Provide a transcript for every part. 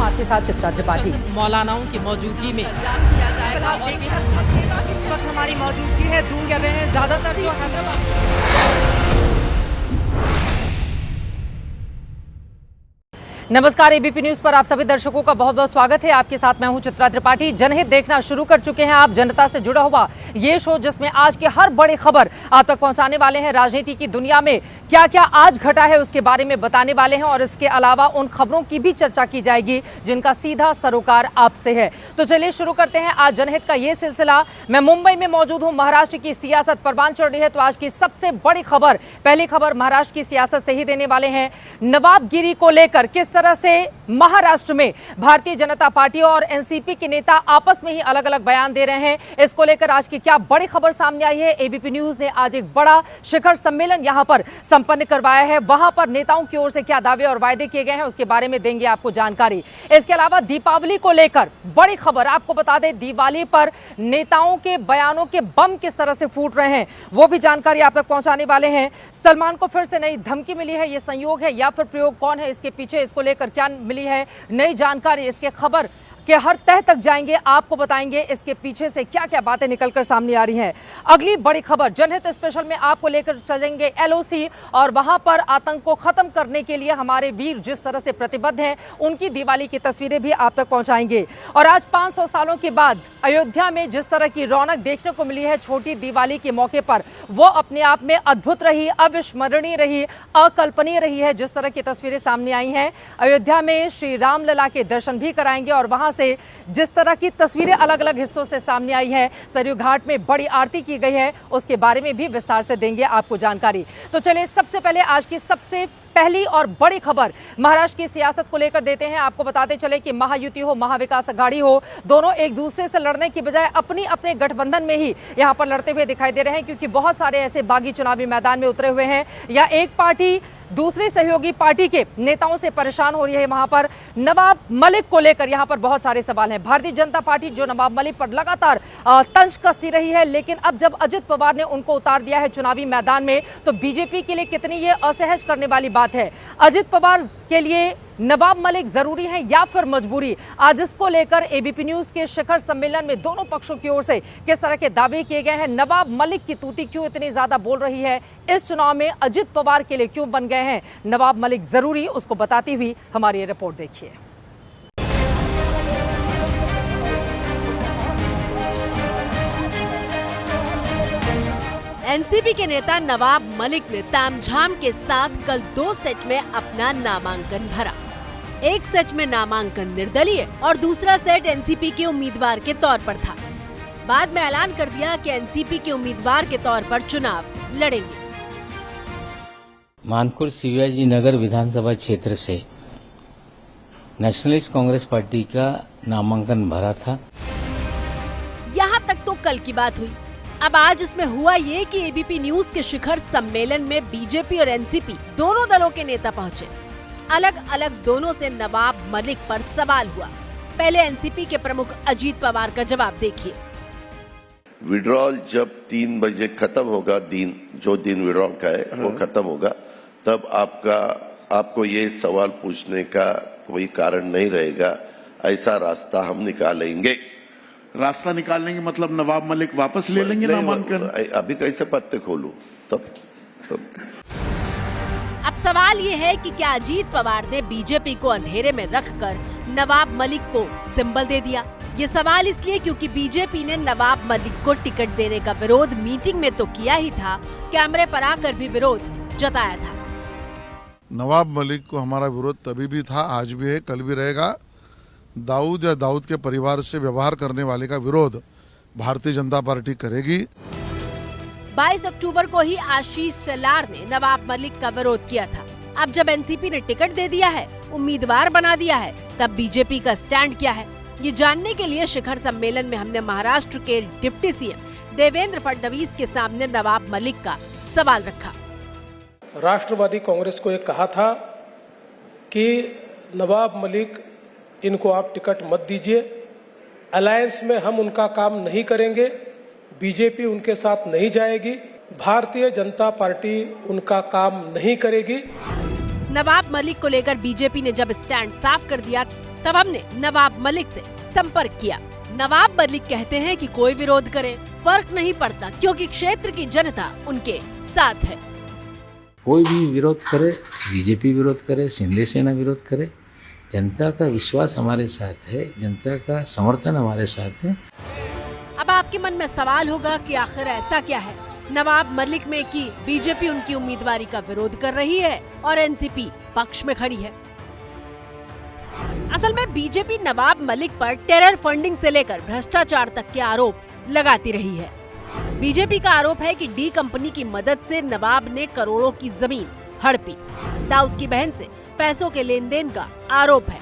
आपके साथ चित्रा त्रिपाठी। मौलानाओं की मौजूदगी में हमारी मौजूदगी है दूर कर रहे हैं ज्यादातर जो हैदराबाद। नमस्कार, एबीपी न्यूज पर आप सभी दर्शकों का बहुत बहुत स्वागत है। आपके साथ मैं हूं चित्रा त्रिपाठी। जनहित देखना शुरू कर चुके हैं आप, जनता से जुड़ा हुआ ये शो जिसमें आज की हर बड़ी खबर आप तक पहुंचाने वाले हैं। राजनीति की दुनिया में क्या क्या आज घटा है उसके बारे में बताने वाले हैं और इसके अलावा उन खबरों की भी चर्चा की जाएगी जिनका सीधा सरोकार आपसे है। तो चलिए शुरू करते हैं आज जनहित का ये सिलसिला। मैं मुंबई में मौजूद हूं। महाराष्ट्र की सियासत परवान चढ़ रही है, तो आज की सबसे बड़ी खबर, पहली खबर महाराष्ट्र की सियासत से ही देने वाले हैं। नवाबगिरी को लेकर किस तरह से महाराष्ट्र में भारतीय जनता पार्टी और एनसीपी के नेता आपस में ही अलग अलग बयान दे रहे हैं, इसको लेकर आज की क्या बड़ी खबर सामने आई है। एबीपी न्यूज ने आज एक बड़ा शिखर सम्मेलन यहां पर संपन्न करवाया है। वहां पर नेताओं की ओर से क्या दावे और वायदे किए गए हैं उसके बारे में देंगे आपको जानकारी। इसके अलावा दीपावली को लेकर बड़ी खबर, आपको बता दें दिवाली पर नेताओं के बयानों के बम किस तरह से फूट रहे हैं वो भी जानकारी आप तक पहुंचाने वाले हैं। सलमान को फिर से नई धमकी मिली है, ये संयोग है या फिर प्रयोग, कौन है इसके पीछे, इसको लेकर क्या मिली है नई जानकारी, इसके खबर के हर तह तक जाएंगे, आपको बताएंगे इसके पीछे से क्या क्या बातें निकलकर सामने आ रही हैं। अगली बड़ी खबर जनहित स्पेशल में आपको लेकर चलेंगे एलओसी और वहां पर आतंक को खत्म करने के लिए हमारे वीर जिस तरह से प्रतिबद्ध हैं उनकी दिवाली की तस्वीरें भी आप तक पहुंचाएंगे। और आज 500 सालों के बाद अयोध्या में जिस तरह की रौनक देखने को मिली है छोटी दिवाली के मौके पर, वो अपने आप में अद्भुत रही, अविस्मरणीय रही, अकल्पनीय रही है। जिस तरह की तस्वीरें सामने आई हैं, अयोध्या में श्री रामलला के दर्शन भी कराएंगे और वहां से जिस तरह की तस्वीरें अलग अलग हिस्सों से सामने आई हैं, सरयू घाट में बड़ी आरती की गई है, उसके बारे में भी विस्तार से देंगे आपको जानकारी। तो चलिए सबसे पहले आज की सबसे पहली और बड़ी खबर महाराष्ट्र की सियासत को लेकर देते हैं। आपको बताते चले कि महायुति हो, महाविकास अघाड़ी हो, दोनों एक दूसरे से लड़ने की बजाय अपनी अपने गठबंधन में ही यहां पर लड़ते हुए दिखाई दे रहे हैं, क्योंकि बहुत सारे ऐसे बागी चुनावी मैदान में उतरे हुए हैं या एक पार्टी दूसरी सहयोगी पार्टी के नेताओं से परेशान हो रही है। वहां पर नवाब मलिक को लेकर यहां पर बहुत सारे सवाल हैं। भारतीय जनता पार्टी जो नवाब मलिक पर लगातार तंज कसती रही है, लेकिन अब जब अजित पवार ने उनको उतार दिया है चुनावी मैदान में, तो बीजेपी के लिए कितनी ये असहज करने वाली बात है। अजित पवार के लिए नवाब मलिक जरूरी है या फिर मजबूरी, आज इसको लेकर एबीपी न्यूज के शिखर सम्मेलन में दोनों पक्षों की ओर से किस तरह के दावे किए गए हैं। नवाब मलिक की तूती क्यों इतनी ज्यादा बोल रही है इस चुनाव में, अजित पवार के लिए क्यों बन गए हैं नवाब मलिक जरूरी, उसको बताती हुई हमारी ये रिपोर्ट देखिए। एनसीपी के नेता नवाब मलिक ने तामझाम के साथ कल 2 सेट में अपना नामांकन भरा। एक सेट में नामांकन निर्दलीय और दूसरा सेट एनसीपी के उम्मीदवार के तौर पर था। बाद में ऐलान कर दिया कि एनसीपी के उम्मीदवार के तौर पर चुनाव लड़ेंगे। मानपुर शिवाजी नगर विधानसभा क्षेत्र से नेशनलिस्ट कांग्रेस पार्टी का नामांकन भरा था। यहाँ तक तो कल की बात हुई। अब आज इसमें हुआ ये कि एबीपी न्यूज के शिखर सम्मेलन में बीजेपी और एनसीपी दोनों दलों के नेता पहुंचे। अलग अलग दोनों से नवाब मलिक पर सवाल हुआ। पहले एनसीपी के प्रमुख अजीत पवार का जवाब देखिए। विड्रॉल जब 3 बजे खत्म होगा, जो दिन विड्रॉल का है वो खत्म होगा, तब आपको ये सवाल पूछने का कोई कारण नहीं रहेगा। ऐसा रास्ता हम निकालेंगे। रास्ता निकालने के मतलब नवाब मलिक वापस ले लेंगे नामांकन? अभी कैसे पत्ते खोलूं तब। अब सवाल ये है कि क्या अजीत पवार ने बीजेपी को अंधेरे में रखकर नवाब मलिक को सिंबल दे दिया? ये सवाल इसलिए क्योंकि बीजेपी ने नवाब मलिक को टिकट देने का विरोध मीटिंग में तो किया ही था, कैमरे पर आकर भी विरोध जताया था। नवाब मलिक को हमारा विरोध तभी भी था, आज भी है, कल भी रहेगा। दाऊद या दाऊद के परिवार से व्यवहार करने वाले का विरोध भारतीय जनता पार्टी करेगी। 22 अक्टूबर को ही आशीष शेलार ने नवाब मलिक का विरोध किया था। अब जब एनसीपी ने टिकट दे दिया है, उम्मीदवार बना दिया है, तब बीजेपी का स्टैंड क्या है, ये जानने के लिए शिखर सम्मेलन में हमने महाराष्ट्र के डिप्टी सीएम देवेंद्र फडणवीस के सामने नवाब मलिक का सवाल रखा। राष्ट्रवादी कांग्रेस को एक कहा था कि नवाब मलिक, इनको आप टिकट मत दीजिए, अलायंस में हम उनका काम नहीं करेंगे, बीजेपी उनके साथ नहीं जाएगी, भारतीय जनता पार्टी उनका काम नहीं करेगी। नवाब मलिक को लेकर बीजेपी ने जब स्टैंड साफ कर दिया, तब हमने नवाब मलिक से संपर्क किया। नवाब मलिक कहते हैं कि कोई विरोध करे फर्क नहीं पड़ता, क्योंकि क्षेत्र की जनता उनके साथ है। कोई भी विरोध करे, बीजेपी विरोध करे, शिंदे सेना विरोध करे, जनता का विश्वास हमारे साथ है, जनता का समर्थन हमारे साथ है। अब आपके मन में सवाल होगा कि आखिर ऐसा क्या है नवाब मलिक में कि बीजेपी उनकी उम्मीदवारी का विरोध कर रही है और एनसीपी पक्ष में खड़ी है। असल में बीजेपी नवाब मलिक पर टेरर फंडिंग से लेकर भ्रष्टाचार तक के आरोप लगाती रही है। बीजेपी का आरोप है कि डी कंपनी की मदद से नवाब ने करोड़ों की जमीन हड़पी। दाऊद की बहन से पैसों के लेन देन का आरोप है।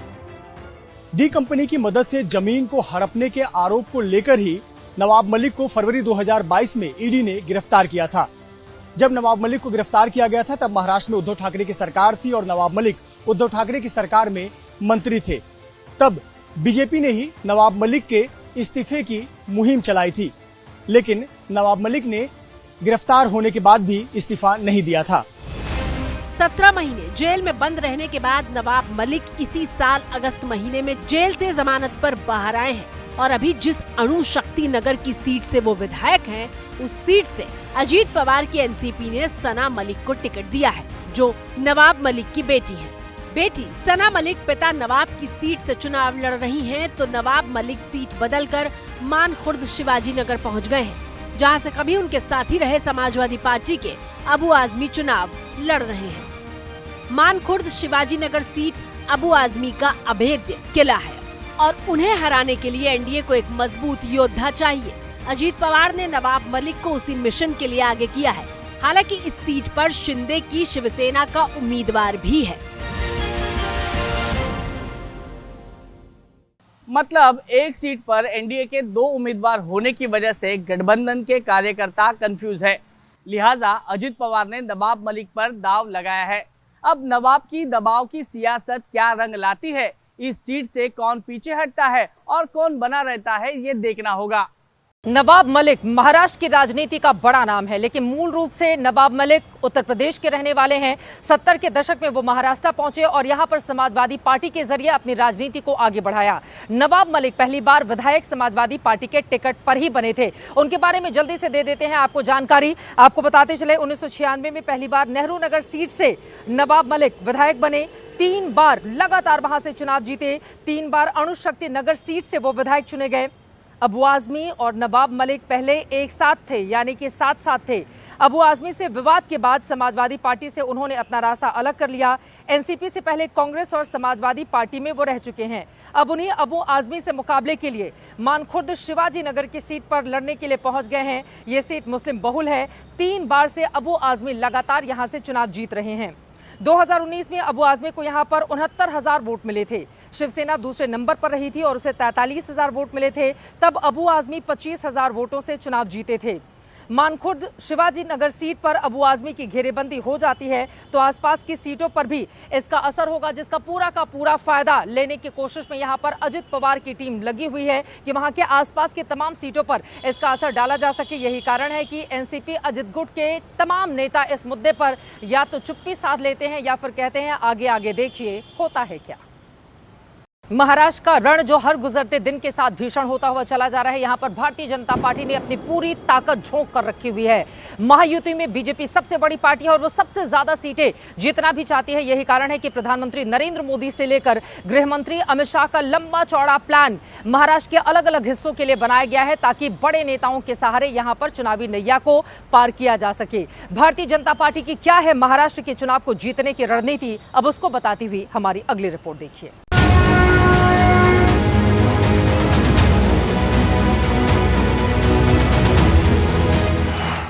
डी कंपनी की मदद से जमीन को हड़पने के आरोप को लेकर ही नवाब मलिक को फरवरी 2022 में ईडी ने गिरफ्तार किया था। जब नवाब मलिक को गिरफ्तार किया गया था तब महाराष्ट्र में उद्धव ठाकरे की सरकार थी और नवाब मलिक उद्धव ठाकरे की सरकार में मंत्री थे। तब बीजेपी ने ही नवाब मलिक के इस्तीफे की मुहिम चलाई थी, लेकिन नवाब मलिक ने गिरफ्तार होने के बाद भी इस्तीफा नहीं दिया था। 17 महीने जेल में बंद रहने के बाद नवाब मलिक इसी साल अगस्त महीने में जेल से जमानत पर बाहर आए हैं और अभी जिस अणु शक्ति नगर की सीट से वो विधायक हैं, उस सीट से अजीत पवार की एनसीपी ने सना मलिक को टिकट दिया है, जो नवाब मलिक की बेटी है। बेटी सना मलिक पिता नवाब की सीट से चुनाव लड़ रही हैं, तो नवाब मलिक सीट बदलकर मानखुर्द शिवाजी नगर पहुँच गए हैं, जहाँ से कभी उनके साथी रहे समाजवादी पार्टी के अबू आजमी चुनाव लड़ रहे हैं। मानखुर्द शिवाजी नगर सीट अबू आजमी का अभेद्य किला है और उन्हें हराने के लिए एनडीए को एक मजबूत योद्धा चाहिए। अजीत पवार ने नवाब मलिक को उसी मिशन के लिए आगे किया है। हालांकि इस सीट पर शिंदे की शिवसेना का उम्मीदवार भी है। मतलब एक सीट पर एनडीए के 2 उम्मीदवार होने की वजह से गठबंधन के कार्यकर्ता कंफ्यूज है। लिहाजा अजीत पवार ने नवाब मलिक पर दाव लगाया है। अब नवाब की दबाव की सियासत क्या रंग लाती है, इस सीट से कौन पीछे हटता है और कौन बना रहता है, ये देखना होगा। नवाब मलिक महाराष्ट्र की राजनीति का बड़ा नाम है, लेकिन मूल रूप से नवाब मलिक उत्तर प्रदेश के रहने वाले हैं। 70 के दशक में वो महाराष्ट्र पहुंचे और यहां पर समाजवादी पार्टी के जरिए अपनी राजनीति को आगे बढ़ाया। नवाब मलिक पहली बार विधायक समाजवादी पार्टी के टिकट पर ही बने थे। उनके बारे में जल्दी से दे देते हैं आपको जानकारी। आपको बताते चले 1996 में पहली बार नेहरू नगर सीट से नवाब मलिक विधायक बने। 3 बार लगातार वहां से चुनाव जीते। 3 बार अणुशक्ति नगर सीट से वो विधायक चुने गए। अबू आजमी और नवाब मलिक पहले एक साथ थे, यानी कि साथ साथ थे। अबू आजमी से विवाद के बाद समाजवादी पार्टी से उन्होंने अपना रास्ता अलग कर लिया। एनसीपी से पहले कांग्रेस और समाजवादी पार्टी में वो रह चुके हैं। अब उन्हें अबू आजमी से मुकाबले के लिए मानखुर्द शिवाजी नगर की सीट पर लड़ने के लिए पहुंच गए हैं। ये सीट मुस्लिम बहुल है। 3 बार से अबू आजमी लगातार यहां से चुनाव जीत रहे हैं। 2019 में अबू आजमी को यहां पर 69,000 वोट मिले थे। शिवसेना दूसरे नंबर पर रही थी और उसे 43,000 वोट मिले थे। तब अबू आजमी 25,000 वोटों से चुनाव जीते थे। मानखुर्द शिवाजी नगर सीट पर अबू आजमी की घेरेबंदी हो जाती है तो आसपास की सीटों पर भी इसका असर होगा, जिसका पूरा का पूरा फायदा लेने की कोशिश में यहां पर अजित पवार की टीम लगी हुई है कि वहां के आसपास के तमाम सीटों पर इसका असर डाला जा सके। यही कारण है कि एनसीपी अजित गुट के तमाम नेता इस मुद्दे पर या तो चुप्पी साध लेते हैं या फिर कहते हैं आगे आगे देखिए होता है क्या। महाराष्ट्र का रण जो हर गुजरते दिन के साथ भीषण होता हुआ चला जा रहा है। यहां पर भारतीय जनता पार्टी ने अपनी पूरी ताकत झोंक कर रखी हुई है। महायुति में बीजेपी सबसे बड़ी पार्टी है और वो सबसे ज्यादा सीटें जीतना भी चाहती है। यही कारण है कि प्रधानमंत्री नरेंद्र मोदी से लेकर गृह मंत्री अमित शाह का लंबा चौड़ा प्लान महाराष्ट्र के अलग अलग हिस्सों के लिए बनाया गया है, ताकि बड़े नेताओं के सहारे यहां पर चुनावी नैया को पार किया जा सके। भारतीय जनता पार्टी की क्या है महाराष्ट्र के चुनाव को जीतने की रणनीति, अब उसको बताती हुई हमारी अगली रिपोर्ट देखिए।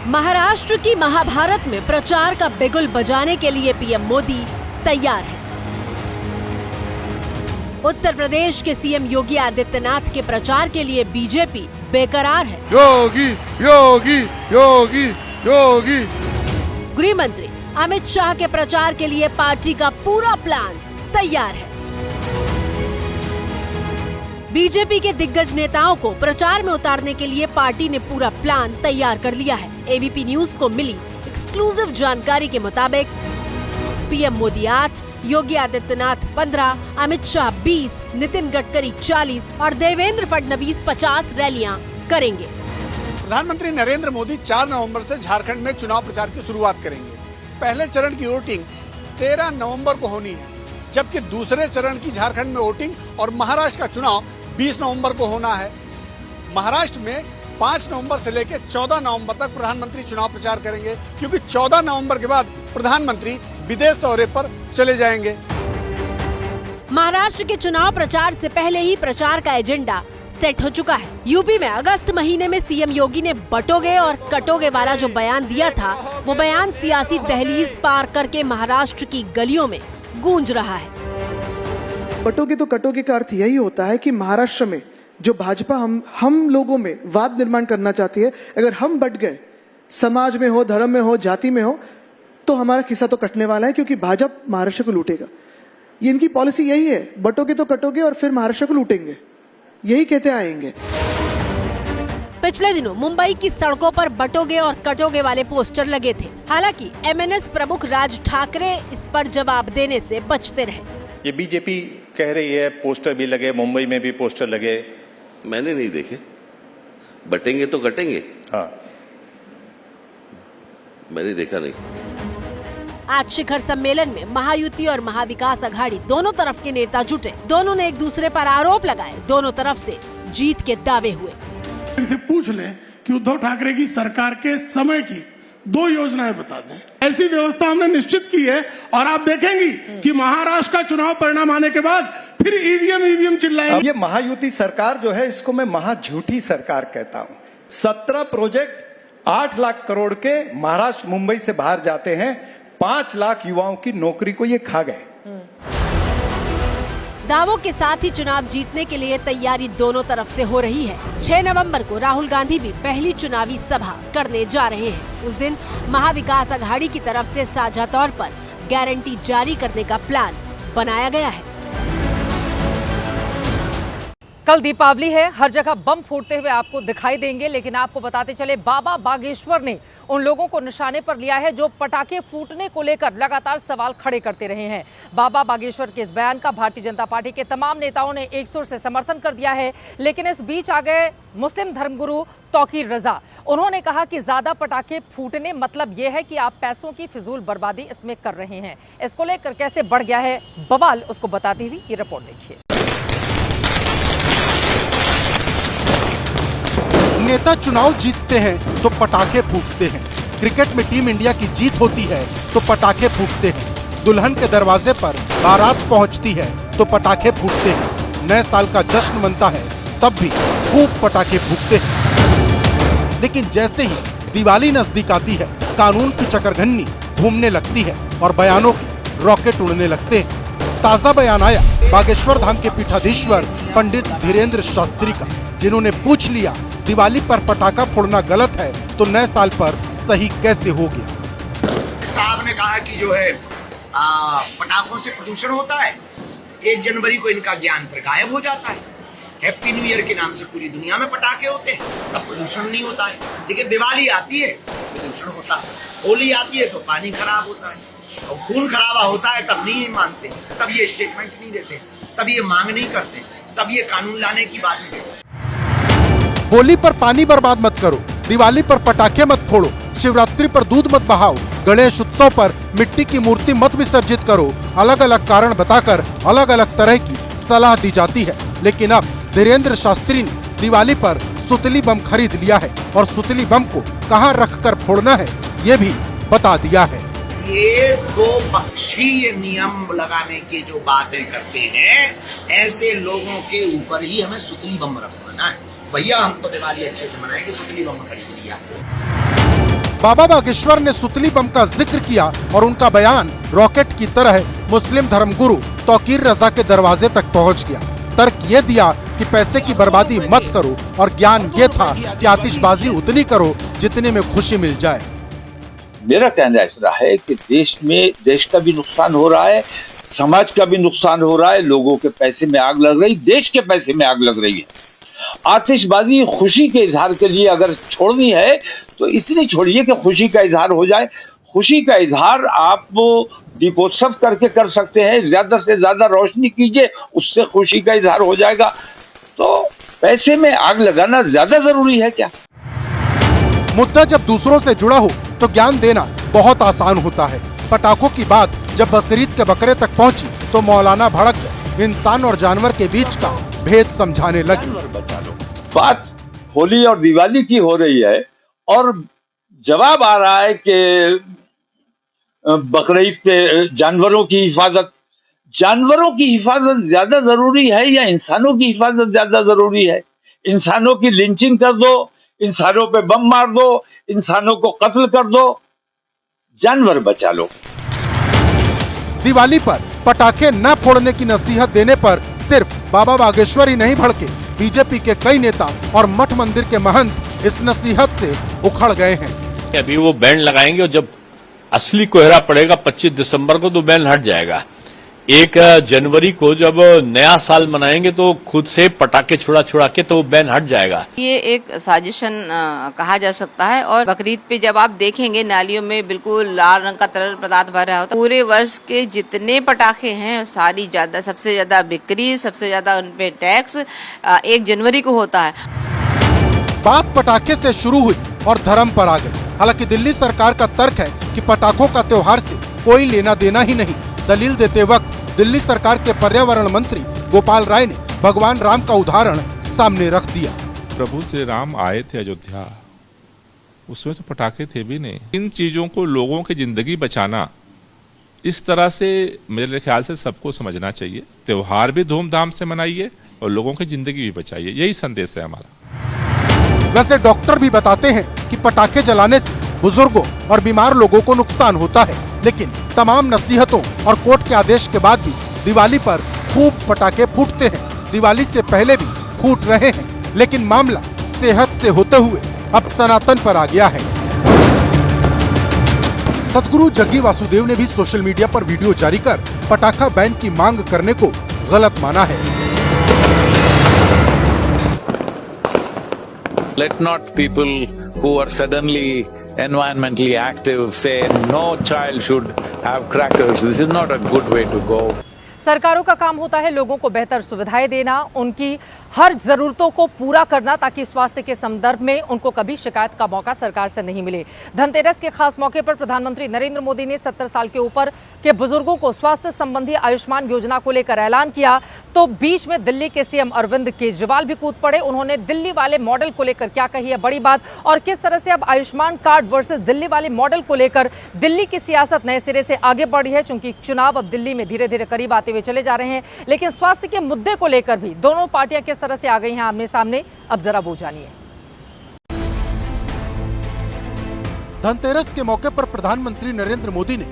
महाराष्ट्र की महाभारत में प्रचार का बिगुल बजाने के लिए पीएम मोदी तैयार है। उत्तर प्रदेश के सीएम योगी आदित्यनाथ के प्रचार के लिए बीजेपी बेकरार है। योगी योगी योगी योगी। गृह मंत्री अमित शाह के प्रचार के लिए पार्टी का पूरा प्लान तैयार है। बीजेपी के दिग्गज नेताओं को प्रचार में उतारने के लिए पार्टी ने पूरा प्लान तैयार कर लिया है। एबीपी न्यूज को मिली एक्सक्लूसिव जानकारी के मुताबिक पीएम मोदी 8, योगी आदित्यनाथ 15, अमित शाह 20, नितिन गडकरी 40 और देवेंद्र फडणवीस 50 रैलियां करेंगे। प्रधानमंत्री नरेंद्र मोदी 4 नवंबर से झारखंड में चुनाव प्रचार की शुरुआत करेंगे। पहले चरण की वोटिंग 13 नवंबर को होनी है, जबकि दूसरे चरण की झारखंड में वोटिंग और महाराष्ट्र का चुनाव 20 नवंबर को होना है। महाराष्ट्र में 5 नवंबर से लेकर 14 नवंबर तक प्रधानमंत्री चुनाव प्रचार करेंगे, क्योंकि 14 नवंबर के बाद प्रधानमंत्री विदेश दौरे पर चले जाएंगे। महाराष्ट्र के चुनाव प्रचार से पहले ही प्रचार का एजेंडा सेट हो चुका है। यूपी में अगस्त महीने में सीएम योगी ने बटोगे और कटोगे वाला जो बयान दिया था, वो बयान सियासी दहलीज पार करके महाराष्ट्र की गलियों में गूंज रहा है। बटोगे तो कटोगे का अर्थ यही होता है कि महाराष्ट्र में जो भाजपा हम लोगों में वाद निर्माण करना चाहती है, अगर हम बट गए, समाज में हो, धर्म में हो, जाति में हो, तो हमारा खिस्सा तो कटने वाला है, क्योंकि भाजपा महाराष्ट्र को लूटेगा। ये इनकी पॉलिसी यही है, बटोगे तो कटोगे और फिर महाराष्ट्र को लूटेंगे, यही कहते आएंगे। पिछले दिनों मुंबई की सड़कों पर बटोगे और कटोगे वाले पोस्टर लगे थे। हालांकि एमएनएस प्रमुख राज ठाकरे इस पर जवाब देने से बचते रहे। ये बीजेपी कह रही है पोस्टर भी लगे, मुंबई में भी पोस्टर लगे। मैंने नहीं देखे। बटेंगे तो कटेंगे। हाँ, मैंने देखा नहीं। आज शिखर सम्मेलन में महायुति और महाविकास अघाड़ी दोनों तरफ के नेता जुटे। दोनों ने एक दूसरे पर आरोप लगाए। दोनों तरफ से जीत के दावे हुए। इनसे पूछ लें कि उद्धव ठाकरे की सरकार के समय की 2 योजनाएं बता दें। ऐसी व्यवस्था हमने निश्चित की है, और आप देखेंगी कि महाराष्ट्र का चुनाव परिणाम आने के बाद फिर ईवीएम चिल्लाएंगे। ये महायुति सरकार जो है, इसको मैं महाझूठी सरकार कहता हूं। 17 प्रोजेक्ट 8 लाख करोड़ के महाराष्ट्र मुंबई से बाहर जाते हैं। 5 लाख युवाओं की नौकरी को ये खा गए। दावों के साथ ही चुनाव जीतने के लिए तैयारी दोनों तरफ से हो रही है। 6 नवंबर को राहुल गांधी भी पहली चुनावी सभा करने जा रहे हैं। उस दिन महाविकास अघाड़ी की तरफ से साझा तौर पर गारंटी जारी करने का प्लान बनाया गया है। कल दीपावली है, हर जगह बम फूटते हुए आपको दिखाई देंगे, लेकिन आपको बताते चले बाबा बागेश्वर ने उन लोगों को निशाने पर लिया है जो पटाखे फूटने को लेकर लगातार सवाल खड़े करते रहे हैं। बाबा बागेश्वर के इस बयान का भारतीय जनता पार्टी के तमाम नेताओं ने एक सुर से समर्थन कर दिया है, लेकिन इस बीच आ गए मुस्लिम धर्मगुरु तौकीर रजा। उन्होंने कहा कि ज्यादा पटाखे फूटने मतलब यह है कि आप पैसों की फिजूल बर्बादी इसमें कर रहे हैं। इसको लेकर कैसे बढ़ गया है बवाल, उसको बताती हुई ये रिपोर्ट देखिए। नेता चुनाव जीतते हैं तो पटाखे फूटते हैं। क्रिकेट में टीम इंडिया की जीत होती है तो पटाखे फूटते हैं। दुल्हन के दरवाजे पर बारात पहुंचती है तो पटाखे फूटते हैं। नए साल का जश्न मनता है तब भी खूब पटाखे फूटते हैं। लेकिन जैसे ही दिवाली नजदीक आती है, कानून की चकरघन्नी घूमने लगती है और बयानों के रॉकेट उड़ने लगते हैं। ताजा बयान आया बागेश्वर धाम के पीठाधीश्वर पंडित धीरेन्द्र शास्त्री का, जिन्होंने पूछ लिया दिवाली पर पटाखा फोड़ना गलत है तो नए साल पर सही कैसे हो गया। साहब ने कहा कि जो है पटाखों से प्रदूषण होता है, 1 जनवरी को इनका ज्ञान पर गायब हो जाता है। हैप्पी न्यू ईयर के नाम से पूरी दुनिया में पटाखे होते हैं, तब प्रदूषण नहीं होता है। लेकिन दिवाली आती है प्रदूषण होता है, होली आती है तो पानी खराब होता है, और खून खराबा होता है तब नहीं मानते, तब ये स्टेटमेंट नहीं देते, तब ये मांग नहीं करते, तब ये कानून लाने की बात नहीं करते। होली पर पानी बर्बाद मत करो, दिवाली पर पटाखे मत फोड़ो, शिवरात्रि पर दूध मत बहाओ, गणेश उत्सव पर मिट्टी की मूर्ति मत विसर्जित करो। अलग अलग कारण बताकर अलग अलग तरह की सलाह दी जाती है। लेकिन अब धीरेन्द्र शास्त्री ने दिवाली पर सुतली बम खरीद लिया है और सुतली बम को कहां रखकर फोड़ना है ये भी बता दिया है। ये 2 पक्षीय नियम लगाने की जो बातें करते हैं, ऐसे लोगों के ऊपर ही हमें सुतली बम रखवाना है। भैया हम तो दिवाली अच्छे से मनाएंगे, सुतली बम खरीद लिया। बाबा बागेश्वर ने सुतली बम का जिक्र किया और उनका बयान रॉकेट की तरह मुस्लिम धर्मगुरु तौकीर रजा के दरवाजे तक पहुंच गया। तर्क ये दिया कि पैसे की बर्बादी मत करो और ज्ञान ये था कि आतिशबाजी उतनी करो जितने में खुशी मिल जाए। मेरा कहना ऐसा है कि देश का भी नुकसान हो रहा है, समाज का भी नुकसान हो रहा है, लोगों के पैसे में आग लग रही, देश के पैसे में आग लग रही है। आतिशबाजी खुशी के इजहार के लिए अगर छोड़नी है तो इसलिए छोड़िए कि खुशी का इजहार हो जाए। खुशी का इजहार आप दीपोत्सव करके कर सकते हैं, ज्यादा से ज्यादा रोशनी कीजिए, उससे खुशी का इजहार हो जाएगा। तो पैसे में आग लगाना ज्यादा जरूरी है क्या? मुद्दा जब दूसरों से जुड़ा हो तो ज्ञान देना बहुत आसान होता है। पटाखों की बात जब बकरीद के बकरे तक पहुंची तो मौलाना भड़क गए, इंसान और जानवर के बीच का भेद समझाने लगे। बात होली और दिवाली की हो रही है और जवाब आ रहा है कि बकरीद के जानवरों की हिफाजत ज्यादा जरूरी है या इंसानों की हिफाजत ज्यादा जरूरी है? इंसानों की लिंचिंग कर दो, इंसानों पे बम मार दो, इंसानों को कत्ल कर दो, जानवर बचा लो। दिवाली पर पटाखे न फोड़ने की नसीहत देने पर सिर्फ बाबा बागेश्वर ही नहीं भड़के, बीजेपी के कई नेता और मठ मंदिर के महंत इस नसीहत से उखड़ गए हैं। अभी वो बैन लगाएंगे और जब असली कोहरा पड़ेगा 25 दिसंबर को तो बैन हट जाएगा। 1 जनवरी को जब नया साल मनाएंगे तो खुद से पटाखे छुड़ा के तो बैन हट जाएगा। ये एक साजिशन कहा जा सकता है। और बकरीद पे जब आप देखेंगे नालियों में बिल्कुल लाल रंग का तरल पदार्थ भर रहा होता है। पूरे वर्ष के जितने पटाखे हैं सारी सबसे ज्यादा बिक्री, सबसे ज्यादा उनपे टैक्स 1 जनवरी को होता है। बात पटाखे से शुरू हुई और धर्म पर आ गई। हालांकि दिल्ली सरकार का तर्क है कि पटाखों का त्योहार से कोई लेना देना ही नहीं। दलील देते वक्त दिल्ली सरकार के पर्यावरण मंत्री गोपाल राय ने भगवान राम का उदाहरण सामने रख दिया। प्रभु श्री राम आए थे अयोध्या, उसमें तो पटाखे थे भी नहीं। इन चीजों को, लोगों की जिंदगी बचाना, इस तरह से मेरे ख्याल से सबको समझना चाहिए। त्योहार भी धूमधाम से मनाइए और लोगों की जिंदगी भी बचाइए, यही संदेश है हमारा। वैसे डॉक्टर भी बताते हैं कि पटाखे जलाने से बुजुर्गों और बीमार लोगों को नुकसान होता है, लेकिन तमाम नसीहतों और कोर्ट के आदेश के बाद भी दिवाली पर खूब पटाखे फूटते हैं। दिवाली से पहले भी फूट रहे हैं, लेकिन मामला सेहत से होते हुए अब सनातन पर आ गया है। सदगुरु जग्गी वासुदेव ने भी सोशल मीडिया पर वीडियो जारी कर पटाखा बैन की मांग करने को गलत माना है। Let not people who are suddenly environmentally active say no child should have crackers. This is not a good way to go. सरकारों का काम होता है लोगों को बेहतर सुविधाएं देना, उनकी हर जरूरतों को पूरा करना ताकि स्वास्थ्य के संदर्भ में उनको कभी शिकायत का मौका सरकार से नहीं मिले। धनतेरस के खास मौके पर प्रधानमंत्री नरेंद्र मोदी ने 70 साल के ऊपर के बुजुर्गों को स्वास्थ्य संबंधी आयुष्मान योजना को लेकर ऐलान किया तो बीच में दिल्ली के सीएम अरविंद केजरीवाल भी कूद पड़े। उन्होंने दिल्ली वाले मॉडल को लेकर क्या कही है बड़ी बात और किस तरह से अब आयुष्मान कार्ड वर्सेस दिल्ली वाले मॉडल को लेकर दिल्ली की सियासत नए सिरे से आगे बढ़ी है। चूंकि चुनाव अब दिल्ली में धीरे धीरे करीब आते हुए चले जा रहे हैं, लेकिन स्वास्थ्य के मुद्दे को लेकर भी दोनों पार्टियां किस तरह से आ गई हैं आमने सामने, अब जरा वो जानिए। धनतेरस के मौके पर प्रधानमंत्री नरेंद्र मोदी ने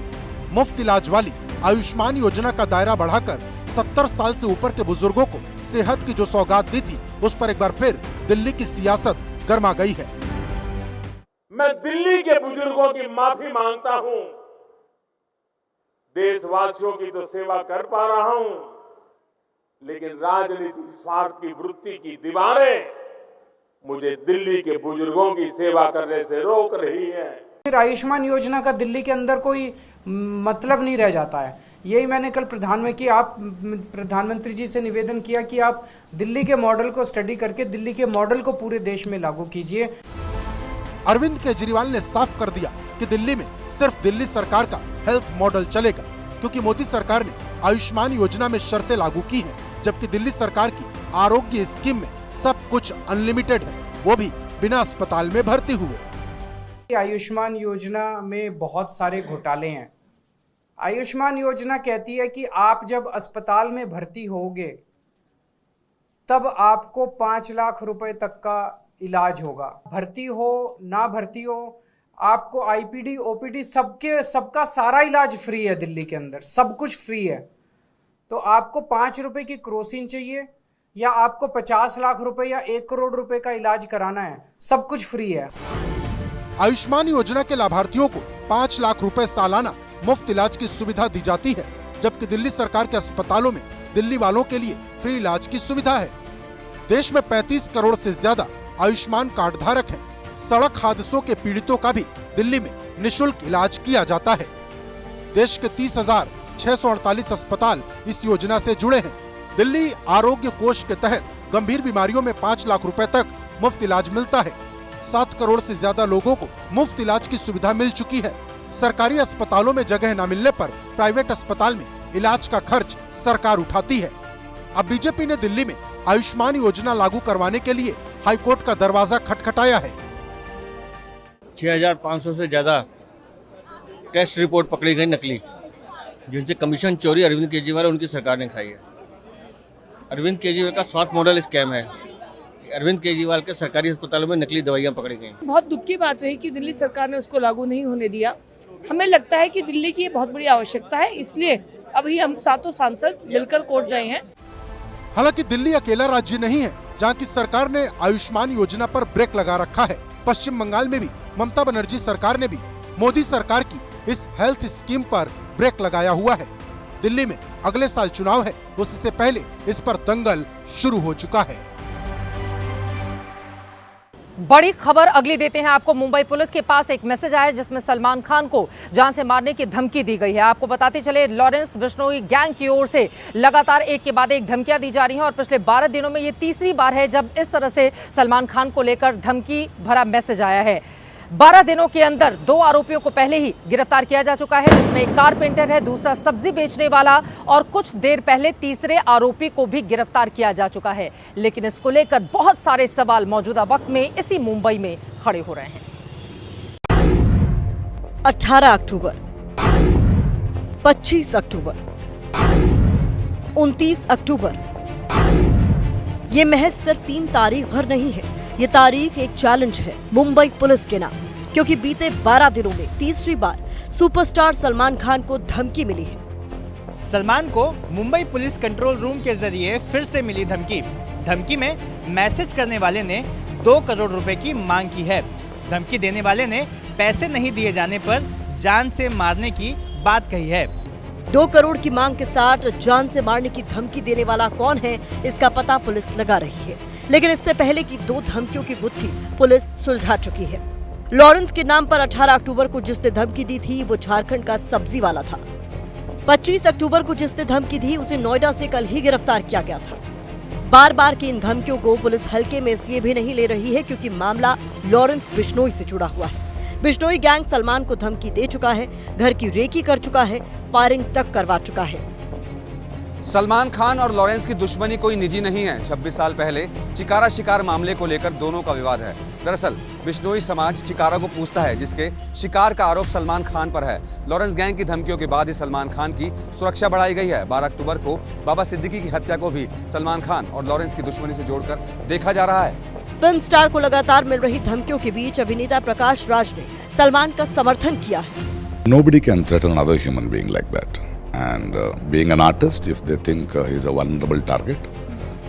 मुफ्त इलाज वाली आयुष्मान योजना का दायरा बढ़ाकर 70 साल से ऊपर के बुजुर्गों को सेहत की जो सौगात दी थी उस पर एक बार फिर दिल्ली की सियासत गर्मा गई है। मैं दिल्ली के बुजुर्गों की माफी मांगता हूं। देशवासियों की तो सेवा कर पा रहा हूं, लेकिन राजनीतिक स्वार्थ की वृत्ति की दीवारें मुझे दिल्ली के बुजुर्गों की सेवा करने से रोक रही है। फिर आयुष्मान योजना का दिल्ली के अंदर कोई मतलब नहीं रह जाता है। यही मैंने कल प्रधानमंत्री जी से निवेदन किया कि आप दिल्ली के मॉडल को स्टडी करके दिल्ली के मॉडल को पूरे देश में लागू कीजिए। अरविंद केजरीवाल ने साफ कर दिया कि दिल्ली में सिर्फ दिल्ली सरकार का हेल्थ मॉडल चलेगा, क्योंकि मोदी सरकार ने आयुष्मान योजना में शर्तें लागू की हैं, जबकि दिल्ली सरकार की आरोग्य स्कीम में सब कुछ अनलिमिटेड है, वो भी बिना अस्पताल में भर्ती हुए। आयुष्मान योजना में बहुत सारे घोटाले हैं। आयुष्मान योजना कहती है कि आप जब अस्पताल में भर्ती होगे तब आपको 5 लाख रुपए तक का इलाज होगा। भर्ती हो ना भर्ती हो, आपको आईपीडी ओपीडी सबका सारा इलाज फ्री है। दिल्ली के अंदर सब कुछ फ्री है। तो आपको 5 रुपए की क्रोसिन चाहिए या आपको 50 लाख रुपए या 1 करोड़ रुपए का इलाज कराना है, सब कुछ फ्री है। आयुष्मान योजना के लाभार्थियों को 5 लाख रुपए सालाना मुफ्त इलाज की सुविधा दी जाती है, जबकि दिल्ली सरकार के अस्पतालों में दिल्ली वालों के लिए फ्री इलाज की सुविधा है। देश में 35 करोड़ से ज्यादा आयुष्मान कार्ड धारक हैं। सड़क हादसों के पीड़ितों का भी दिल्ली में निशुल्क इलाज किया जाता है। देश के 30,648 अस्पताल इस योजना से जुड़े हैं। दिल्ली आरोग्य कोष के तहत गंभीर बीमारियों में 5 लाख रुपए तक मुफ्त इलाज मिलता है। 7 करोड़ से ज्यादा लोगों को मुफ्त इलाज की सुविधा मिल चुकी है। सरकारी अस्पतालों में जगह न मिलने पर प्राइवेट अस्पताल में इलाज का खर्च सरकार उठाती है। अब बीजेपी ने दिल्ली में आयुष्मान योजना लागू करवाने के लिए हाईकोर्ट का दरवाजा खटखटाया है। 6,500 से ज्यादा टेस्ट रिपोर्ट पकड़ी गई नकली, जिनसे कमीशन चोरी अरविंद केजरीवाल और उनकी सरकार ने खाई है। अरविंद केजरीवाल का स्वास्थ्य मॉडल स्कैम है। अरविंद केजरीवाल के सरकारी अस्पतालों में नकली दवाइयां पकड़ी गई। बहुत दुख की बात रही कि दिल्ली सरकार ने उसको लागू नहीं होने दिया। हमें लगता है कि दिल्ली की बहुत बड़ी आवश्यकता है, इसलिए अभी हम 7 सांसद मिलकर कोर्ट गए हैं। हालांकि दिल्ली अकेला राज्य नहीं है जहां की सरकार ने आयुष्मान योजना पर ब्रेक लगा रखा है। पश्चिम बंगाल में भी ममता बनर्जी सरकार ने भी मोदी सरकार की इस हेल्थ स्कीम पर ब्रेक लगाया हुआ है। दिल्ली में अगले साल चुनाव है, उससे पहले इस पर दंगल शुरू हो चुका है। बड़ी खबर अगली देते हैं आपको। मुंबई पुलिस के पास एक मैसेज आया जिसमें सलमान खान को जान से मारने की धमकी दी गई है। आपको बताते चले, लॉरेंस बिश्नोई गैंग की ओर से लगातार एक के बाद एक धमकियां दी जा रही हैं और पिछले 12 दिनों में ये तीसरी बार है जब इस तरह से सलमान खान को लेकर धमकी भरा मैसेज आया है। 12 दिनों के अंदर 2 आरोपियों को पहले ही गिरफ्तार किया जा चुका है, जिसमें एक कारपेंटर है, दूसरा सब्जी बेचने वाला और कुछ देर पहले तीसरे आरोपी को भी गिरफ्तार किया जा चुका है। लेकिन इसको लेकर बहुत सारे सवाल मौजूदा वक्त में इसी मुंबई में खड़े हो रहे हैं। 18 अक्टूबर, 25 अक्टूबर, 29 अक्टूबर, ये महज सिर्फ 3 तारीख भर नहीं है, ये तारीख एक चैलेंज है मुंबई पुलिस के नाम, क्योंकि बीते 12 दिनों में तीसरी बार सुपरस्टार सलमान खान को धमकी मिली है। सलमान को मुंबई पुलिस कंट्रोल रूम के जरिए फिर से मिली धमकी। धमकी में मैसेज करने वाले ने 2 करोड़ रुपए की मांग की है। धमकी देने वाले ने पैसे नहीं दिए जाने पर जान से मारने की बात कही है। 2 करोड़ की मांग के साथ जान से मारने की धमकी देने वाला कौन है, इसका पता पुलिस लगा रही है। लेकिन इससे पहले की 2 धमकियों की गुत्थी पुलिस सुलझा चुकी है। लॉरेंस के नाम पर 18 अक्टूबर को जिसने धमकी दी थी वो झारखंड का सब्जी वाला था। 25 अक्टूबर को जिसने धमकी दी उसे नोएडा से कल ही गिरफ्तार किया गया था। बार बार की इन धमकियों को पुलिस हल्के में इसलिए भी नहीं ले रही है क्योंकि मामला लॉरेंस बिश्नोई से जुड़ा हुआ है। बिश्नोई गैंग सलमान को धमकी दे चुका है, घर की रेकी कर चुका है, फायरिंग तक करवा चुका है। सलमान खान और लॉरेंस की दुश्मनी कोई निजी नहीं है। 26 साल पहले चिकारा शिकार मामले को लेकर दोनों का विवाद है। दरअसल बिश्नोई समाज चिकारा को पूछता है, जिसके शिकार का आरोप सलमान खान पर है। लॉरेंस गैंग की धमकियों के बाद ही सलमान खान की सुरक्षा बढ़ाई गई है। 12 अक्टूबर को बाबा सिद्दीकी की हत्या को भी सलमान खान और लॉरेंस की दुश्मनी से जोड़कर देखा जा रहा है। फिल्म स्टार को लगातार मिल रही धमकियों के बीच अभिनेता प्रकाश राज ने सलमान का समर्थन किया है। Nobody can threaten another human being like that. And being an artist, if they think he's a vulnerable target,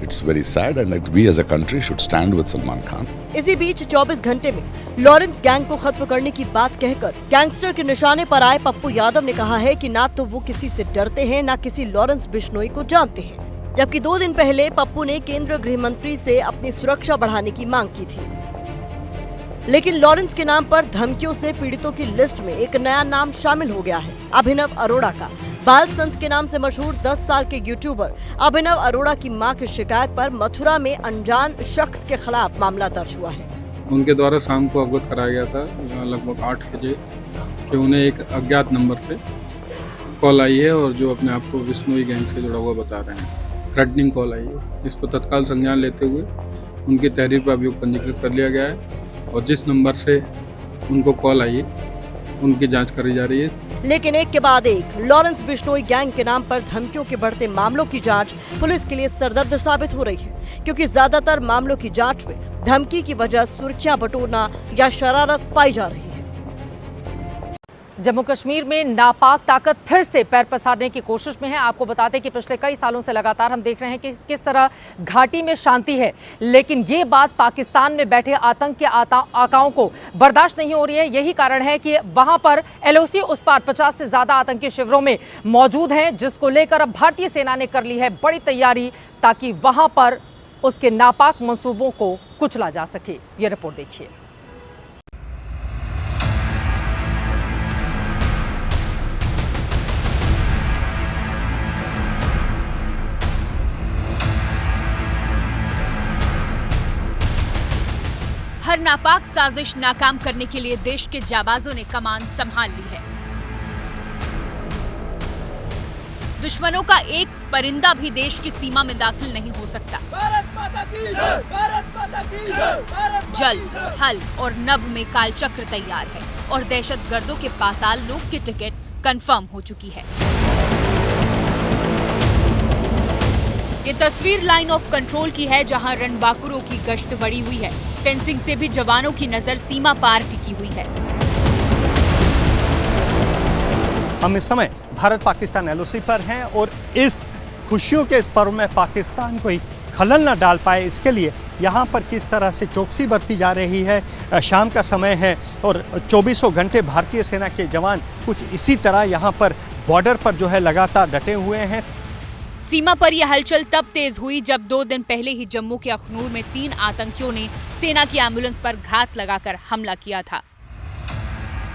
it's very sad, and we as a country should stand with Salman Khan. इसी बीच 24 घंटे में Lawrence gang को खत्म करने की बात कहकर gangster के निशाने पर आए पप्पू यादव ने कहा है कि ना तो वो किसी से डरते हैं, ना किसी लॉरेंस बिश्नोई को जानते हैं। जबकि 2 दिन पहले पप्पू ने केंद्रीय गृह मंत्री से अपनी सुरक्षा बढ़ाने की मांग की थी। लेकिन लॉरेंस के नाम पर धमकियों से पीड़ितों की लिस्ट में एक नया नाम शामिल हो गया है, अभिनव अरोड़ा का। बाल संत के नाम से मशहूर 10 साल के यूट्यूबर अभिनव अरोड़ा की मां की शिकायत पर मथुरा में अनजान शख्स के खिलाफ मामला दर्ज हुआ है। उनके द्वारा शाम को अवगत कराया गया था लगभग 8 बजे कि उन्हें एक अज्ञात नंबर से कॉल आई है और जो अपने आप को बिश्नोई गैंग से जुड़ा हुआ बता रहे हैं। थ्रेटनिंग कॉल आई है। इस पर तत्काल संज्ञान लेते हुए उनकी तहरीर पर अभियोग पंजीकृत कर लिया गया है और जिस नंबर से उनको कॉल आई है उनकी जांच करी जा रही है। लेकिन एक के बाद एक लॉरेंस बिश्नोई गैंग के नाम पर धमकियों के बढ़ते मामलों की जांच पुलिस के लिए सरदर्द साबित हो रही है, क्योंकि ज्यादातर मामलों की जांच में धमकी की वजह सुर्खियां बटोरना या शरारत पाई जा रही है। जम्मू कश्मीर में नापाक ताकत फिर से पैर पसारने की कोशिश में है। आपको बताते कि पिछले कई सालों से लगातार हम देख रहे हैं कि किस तरह घाटी में शांति है, लेकिन ये बात पाकिस्तान में बैठे आतंक के आकाओं को बर्दाश्त नहीं हो रही है। यही कारण है कि वहां पर LOC उस पार 50 से ज्यादा आतंकी शिविरों में मौजूद हैं, जिसको लेकर अब भारतीय सेना ने कर ली है बड़ी तैयारी ताकि वहां पर उसके नापाक मंसूबों को कुचला जा सके। ये रिपोर्ट देखिए। हर नापाक साजिश नाकाम करने के लिए देश के जाबाजों ने कमान संभाल ली है। दुश्मनों का एक परिंदा भी देश की सीमा में दाखिल नहीं हो सकता। भारत माता की जय, भारत माता की जय, जल, थल और नभ में कालचक्र तैयार है और दहशतगर्दों के पाताल लोक की टिकट कंफर्म हो चुकी है। ये तस्वीर लाइन ऑफ कंट्रोल की है, जहां रणबांकुरों की गश्त बढ़ी हुई है। फेंसिंग से भी जवानों की नजर सीमा पार टिकी हुई है। हम इस समय भारत पाकिस्तान एलओसी पर हैं और इस खुशियों के इस पर्व में पाकिस्तान कोई खलल न डाल पाए, इसके लिए यहाँ पर किस तरह से चौकसी बरती जा रही है। शाम का समय है और 24 घंटे भारतीय सेना के जवान कुछ इसी तरह यहाँ पर बॉर्डर पर जो है लगातार डटे हुए हैं। सीमा पर यह हलचल तब तेज हुई जब 2 दिन पहले ही जम्मू के अखनूर में 3 आतंकियों ने सेना की एम्बुलेंस पर घात लगाकर हमला किया था।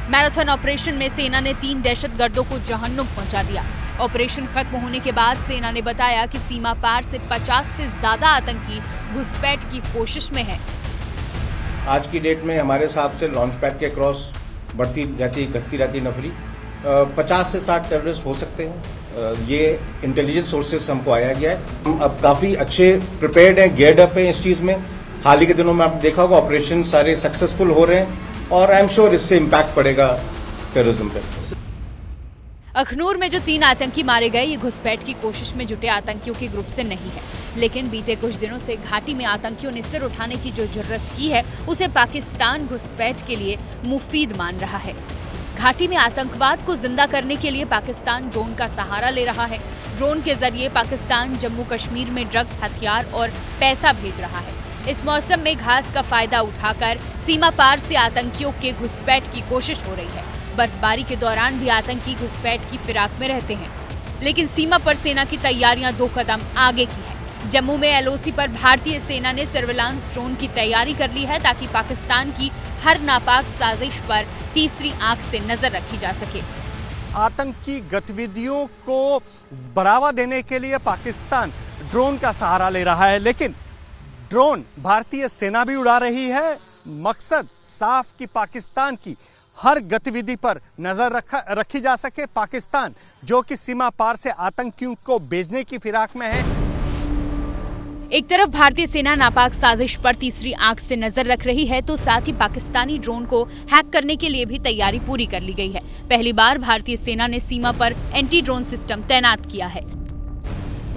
मैराथन ऑपरेशन में सेना ने 3 दहशतगर्दों को जहन्नुम पहुंचा दिया। ऑपरेशन खत्म होने के बाद सेना ने बताया कि सीमा पार से 50 से ज्यादा आतंकी घुसपैठ की कोशिश में हैं। आज की डेट में हमारे हिसाब से लॉन्च पैड के क्रॉस बढ़ती रहती घटती रहती नफरी 50 से 60 टेररिस्ट हो सकते हैं। ये इंटेलिजेंस सोर्सेस हमको आया गया है। हम अब काफ़ी अच्छे प्रिपेयर्ड हैं, गियर्ड अप हैं इस चीज़ में। हाल ही के दिनों में आपने देखा होगा ऑपरेशन सारे सक्सेसफुल हो रहे हैं और आई एम श्योर इससे इम्पैक्ट पड़ेगा टेररिज्म पे। अखनूर में जो 3 आतंकी मारे गए, ये घुसपैठ की कोशिश में जुटे आतंकियों के ग्रुप से नहीं है, लेकिन बीते कुछ दिनों से घाटी में आतंकियों ने सिर उठाने की जो जुर्रत की है, उसे पाकिस्तान घुसपैठ के लिए मुफीद मान रहा है। घाटी में आतंकवाद को जिंदा करने के लिए पाकिस्तान ड्रोन का सहारा ले रहा है। ड्रोन के जरिए पाकिस्तान जम्मू कश्मीर में ड्रग्स, हथियार और पैसा भेज रहा है। इस मौसम में घास का फायदा उठाकर सीमा पार से आतंकियों के घुसपैठ की कोशिश हो रही है। बर्फबारी के दौरान भी आतंकी घुसपैठ की फिराक में रहते हैं, लेकिन सीमा पर सेना की तैयारियां 2 कदम आगे की है। जम्मू में एलओसी पर भारतीय सेना ने सर्विलांस ड्रोन की तैयारी कर ली है, ताकि पाकिस्तान की हर नापाक साजिश पर तीसरी आंख से नजर रखी जा सके। आतंकी गतिविधियों को बढ़ावा देने के लिए पाकिस्तान ड्रोन का सहारा ले रहा है, लेकिन ड्रोन भारतीय सेना भी उड़ा रही है। मकसद साफ कि पाकिस्तान की हर गतिविधि पर नजर रखी जा सके। पाकिस्तान जो कि सीमा पार से आतंकियों को भेजने की फिराक में है। एक तरफ भारतीय सेना नापाक साजिश पर तीसरी आंख से नजर रख रही है, तो साथ ही पाकिस्तानी ड्रोन को हैक करने के लिए भी तैयारी पूरी कर ली गई है। पहली बार भारतीय सेना ने सीमा पर एंटी ड्रोन सिस्टम तैनात किया है।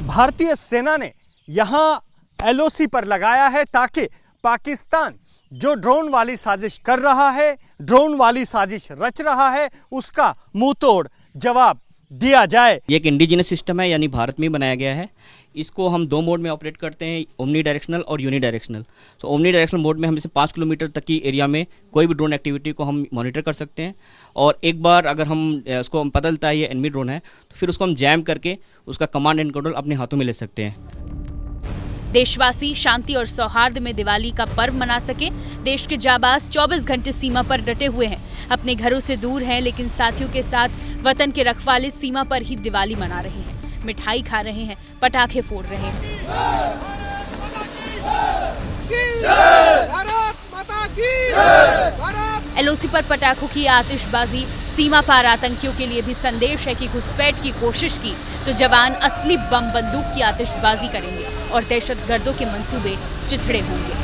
भारतीय सेना ने यहाँ एलओसी पर लगाया है ताकि पाकिस्तान जो ड्रोन वाली साजिश कर रहा है, ड्रोन वाली साजिश रच रहा है, उसका मुंह तोड़ जवाब दिया जाए। ये एक इंडिजिनस सिस्टम है, यानी भारत में बनाया गया है। इसको हम 2 मोड में ऑपरेट करते हैं, ओमनी डायरेक्शनल और यूनी डायरेक्शनल। तो ओमनी डायरेक्शनल मोड में हम इसे 5 किलोमीटर तक की एरिया में कोई भी ड्रोन एक्टिविटी को हम मॉनिटर कर सकते हैं, और एक बार अगर हम उसको पता चलता है ये एनिमी ड्रोन है, तो फिर उसको हम जैम करके उसका कमांड एंड कंट्रोल अपने हाथों में ले सकते हैं। देशवासी शांति और सौहार्द में दिवाली का पर्व मना सके। देश के जाबाज 24 घंटे सीमा पर डटे हुए हैं, अपने घरों से दूर हैं, लेकिन साथियों के साथ वतन के रखवाले सीमा पर ही दिवाली मना रहे हैं, मिठाई खा रहे हैं, पटाखे फोड़ रहे हैं। एलओसी पर पटाखों की आतिशबाजी सीमा पार आतंकियों के लिए भी संदेश है कि घुसपैठ की कोशिश की तो जवान असली बम बंदूक की आतिशबाजी करेंगे और दहशतगर्दों के मंसूबे चिथड़े होंगे।